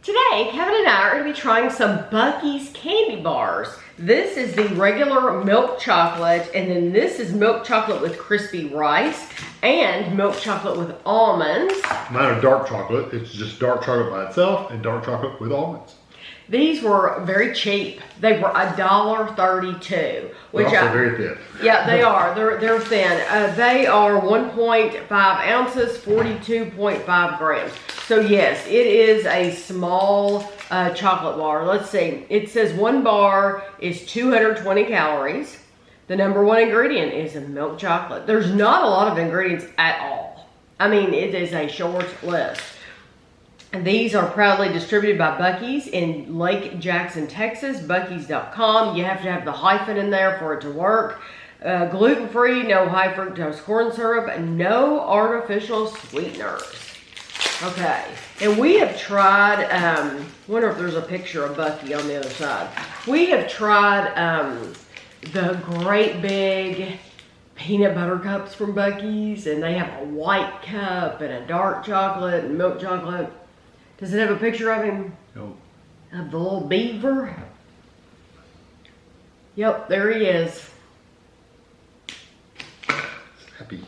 Today, Kevin and I are going to be trying some Buc-ee's candy bars. This is the regular milk chocolate, and then this is milk chocolate with crispy rice and milk chocolate with almonds. Mine are dark chocolate. It's just dark chocolate by itself and dark chocolate with almonds. These were very cheap. They were $1.32. They're also very thin. Yeah, they are. They're thin. They are 1.5 ounces, 42.5 grams. So yes, it is a small chocolate bar. Let's see. It says one bar is 220 calories. The number one ingredient is milk chocolate. There's not a lot of ingredients at all. I mean, it is a short list. And these are proudly distributed by Buc-ee's in Lake Jackson, Texas, Buc-ee's.com. You have to have the hyphen in there for it to work. Gluten-free, no high fructose corn syrup, and no artificial sweeteners. Okay, and we have tried, wonder if there's a picture of Buc-ee on the other side. We have tried the great big peanut butter cups from Buc-ee's, and they have a white cup and a dark chocolate and milk chocolate. Does it have a picture of him? No. Of the little beaver? Yep, there he is. Happy.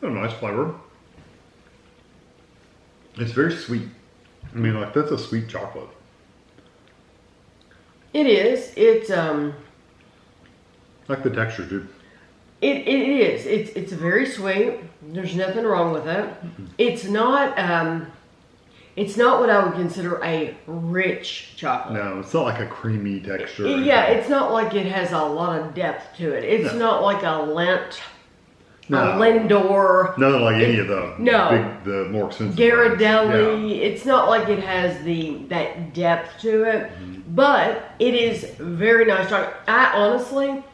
A nice flavor. It's very sweet. I mean, like, that's a sweet chocolate. It is. It's Like the texture, dude. It is. It's very sweet. There's nothing wrong with it. Mm-hmm. It's not what I would consider a rich chocolate. No, it's not like a creamy texture. Yeah, it's not like it has a lot of depth to it. It's not like a Lindt. No. A Lindor. Nothing like any of the the more expensive Ghirardelli. Yeah. It's not like it has that depth to it, but it is very nice chocolate. I honestly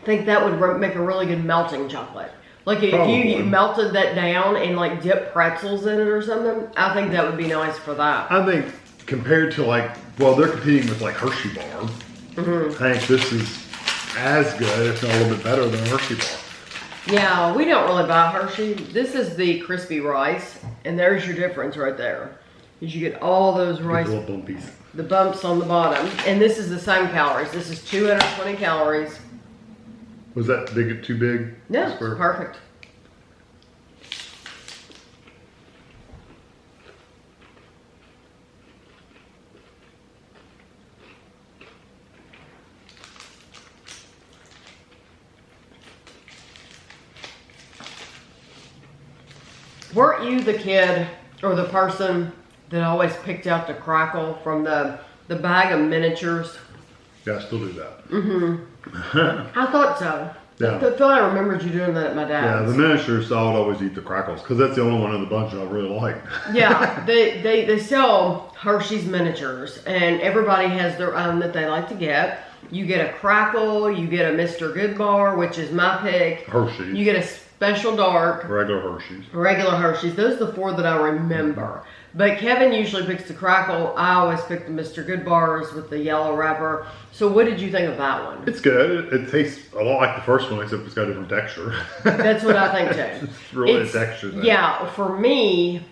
think that would make a really good melting chocolate. Like if you melted that down and like dipped pretzels in it or something, I think that would be nice for that. I think compared to like, well, they're competing with like Hershey Bar. I think this is as good, if not a little bit better than a Hershey Bar. Yeah, we don't really buy Hershey. This is the crispy rice, and there's your difference right there. Is you get all those rice, little bumpies. the bumps on the bottom, and this is the same calories. This is 220 calories. Was that too big? No, it's perfect. Weren't you the kid or the person that always picked out the crackle from the bag of miniatures? Yeah, I still do that. I thought so. Yeah. I thought I remembered you doing that at my dad's. Yeah, the miniatures, I would always eat the crackles because that's the only one in the bunch I really like. Yeah, they sell Hershey's miniatures, and everybody has their own that they like to get. You get a crackle, you get a Mr. Good Bar, which is my pick. Hershey's. You get a special dark. Regular Hershey's. Regular Hershey's. Those are the four that I remember. But Kevin usually picks the crackle. I always pick the Mr. Good Bars with the yellow wrapper. So what did you think of that one? It's good. It tastes a lot like the first one, except it's got a different texture. That's what I think too. It's really a texture thing. Yeah, for me,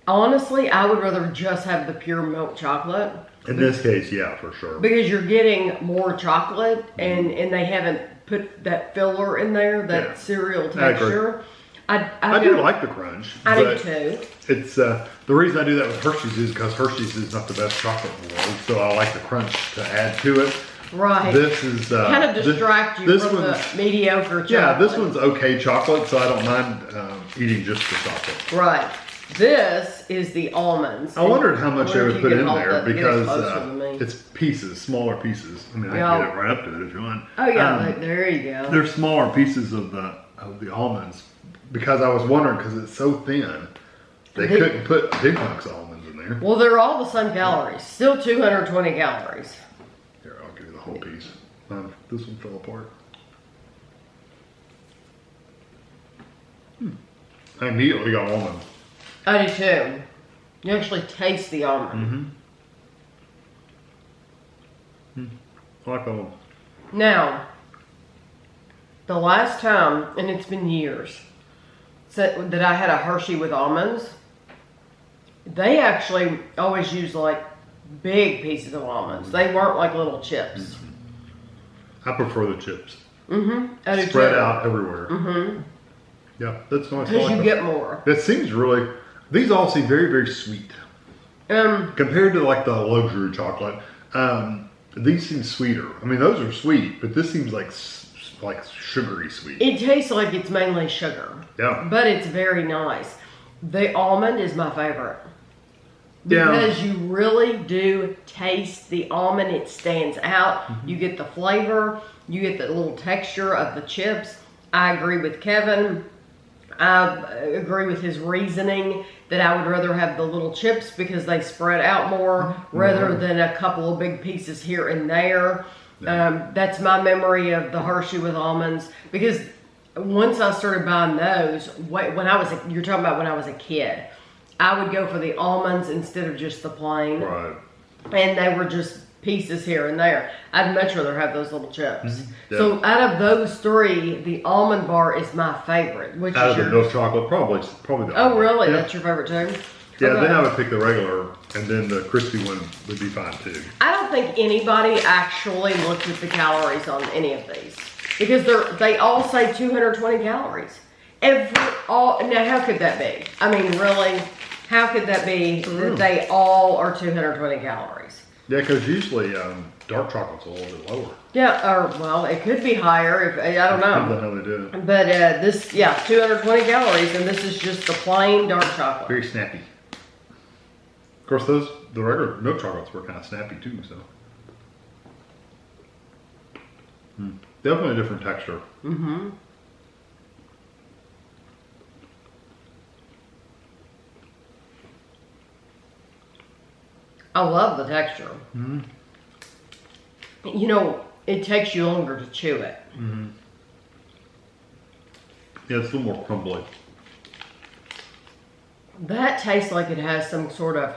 honestly, I would rather just have the pure milk chocolate. In this case, yeah, for sure. Because you're getting more chocolate, and they haven't put that filler in there, that cereal texture. I do like the crunch. I do too. It's the reason I do that with Hershey's is because Hershey's is not the best chocolate in the world, so I like the crunch to add to it. Right. This is kind of distract you from the mediocre chocolate. Yeah, this one's okay chocolate, so I don't mind eating just the chocolate. Right. This is the almonds. I wondered how much they would put in there because it's pieces, smaller pieces. I mean, I can get it right up to it if you want. Oh yeah, there you go. They're smaller pieces of the almonds because I was wondering because it's so thin, they couldn't put big hunks of almonds in there. Well, they're all the same calories. Still 220 calories. Here, I'll give you the whole piece. This one fell apart. I immediately got almonds. I do too. You actually taste the almond. I like almond. Now, the last time, and it's been years, that I had a Hershey with almonds, they actually always used like big pieces of almonds. They weren't like little chips. I prefer the chips. I do Spread too. out everywhere. Yeah, that's nice. Because you get more. That seems really. These all seem very, very sweet compared to like the luxury chocolate. These seem sweeter. I mean, those are sweet, but this seems like sugary sweet. It tastes like it's mainly sugar. Yeah. But it's very nice. The almond is my favorite. Yeah. Because you really do taste the almond. It stands out. You get the flavor. You get the little texture of the chips. I agree with Kevin. I agree with his reasoning that I would rather have the little chips because they spread out more rather than a couple of big pieces here and there. That's my memory of the Hershey with almonds, because once I started buying those, you're talking about when I was a kid, I would go for the almonds instead of just the plain. Right. And they were just pieces here and there. I'd much rather have those little chips. Yeah. So out of those three, the almond bar is my favorite. Which Out is of the milk chocolate, probably the Oh, almond. really? Yeah. That's your favorite too? Yeah, Okay. then I would pick the regular, and then the crispy one would be fine too. I don't think anybody actually looked at the calories on any of these, because they all say 220 calories. Now how could that be? I mean, really, how could that be that they all are 220 calories? Yeah, because usually dark chocolate's a little bit lower. Yeah, or well, it could be higher. I don't Depends on know. how they do it. But this, 220 calories, and this is just the plain dark chocolate. Very snappy. Of course, the regular milk chocolates were kind of snappy too, so. Definitely a different texture. I love the texture. You know, it takes you longer to chew it. Yeah, it's a little more crumbly. That tastes like it has some sort of,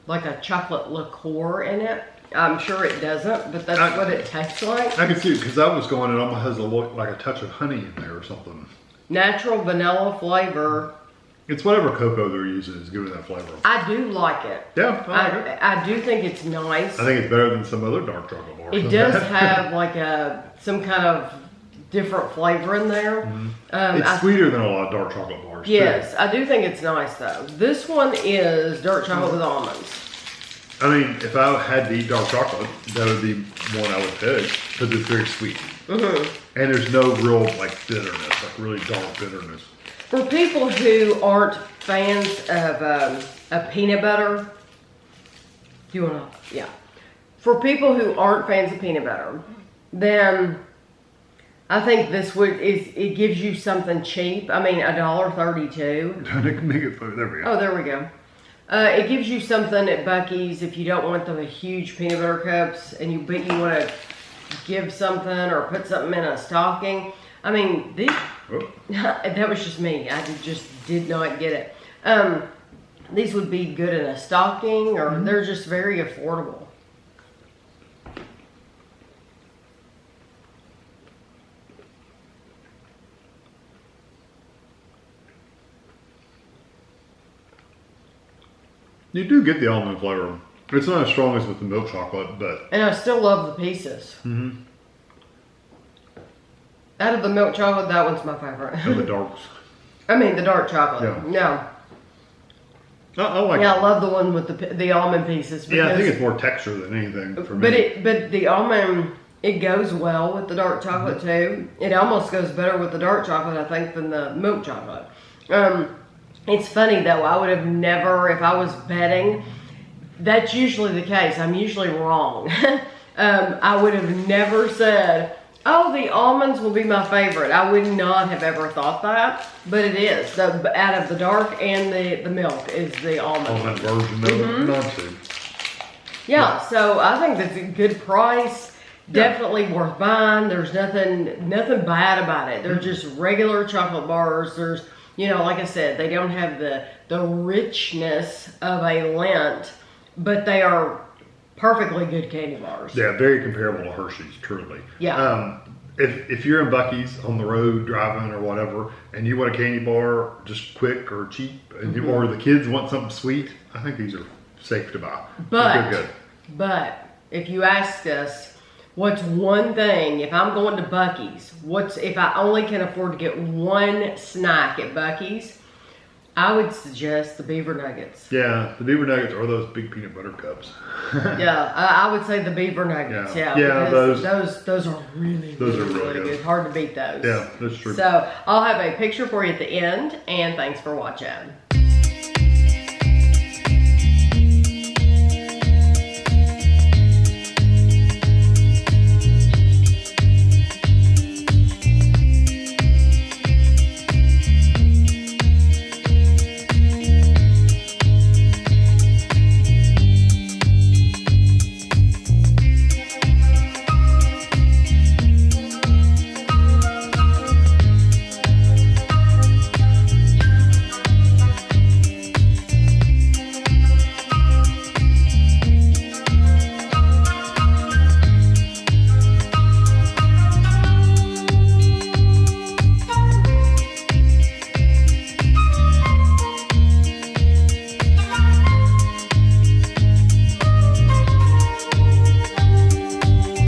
like a chocolate liqueur in it. I'm sure it doesn't, but that's what it tastes like. I can see it, because I was going, it almost has like a touch of honey in there or something. Natural vanilla flavor. It's whatever cocoa they're using is giving that flavor. I do like it. Yeah, I like it. I do think it's nice. I think it's better than some other dark chocolate bars. It does have like some kind of different flavor in there. It's sweeter than a lot of dark chocolate bars. Yes, I do think it's nice though. This one is dark chocolate with almonds. I mean, if I had to eat dark chocolate, that would be one I would pick, because it's very sweet. And there's no real like bitterness, like really dark bitterness. For people who aren't fans of a peanut butter, do you want to? Yeah. For people who aren't fans of peanut butter, then I think it gives you something cheap. I mean, $1.32. Make it food. There we go. Oh, there we go. It gives you something at Buc-ee's if you don't want the huge peanut butter cups, but you want to give something or put something in a stocking. I mean, that was just me. I just did not get it. These would be good in a stocking, or they're just very affordable. You do get the almond flavor. It's not as strong as with the milk chocolate, but... And I still love the pieces. Out of the milk chocolate, that one's my favorite. And the darks. I mean, the dark chocolate. Yeah. No. I like it. I love the one with the almond pieces. Yeah, I think it's more texture than anything for me. But the almond, it goes well with the dark chocolate too. It almost goes better with the dark chocolate, I think, than the milk chocolate. It's funny though, I would have never, if I was betting, that's usually the case. I'm usually wrong. I would have never said, oh, the almonds will be my favorite. I would not have ever thought that, but it is. Out of the dark and the milk is the almond. Almond version of nonsense. Yeah, so I think that's a good price. Definitely worth buying. There's nothing bad about it. They're just regular chocolate bars. You know, like I said, they don't have the richness of a Lindt, but they are perfectly good candy bars. Yeah, very comparable to Hershey's, truly. Yeah. If you're in Buc-ee's on the road driving or whatever, and you want a candy bar just quick or cheap, and or the kids want something sweet, I think these are safe to buy. They're good. But if you ask us, what's one thing, if I'm going to Buc-ee's, if I only can afford to get one snack at Buc-ee's, I would suggest the beaver nuggets. Yeah, the beaver nuggets or those big peanut butter cups. Yeah, I would say the beaver nuggets. Yeah, those are really good. Hard to beat those. Yeah, that's true. So I'll have a picture for you at the end, and thanks for watching.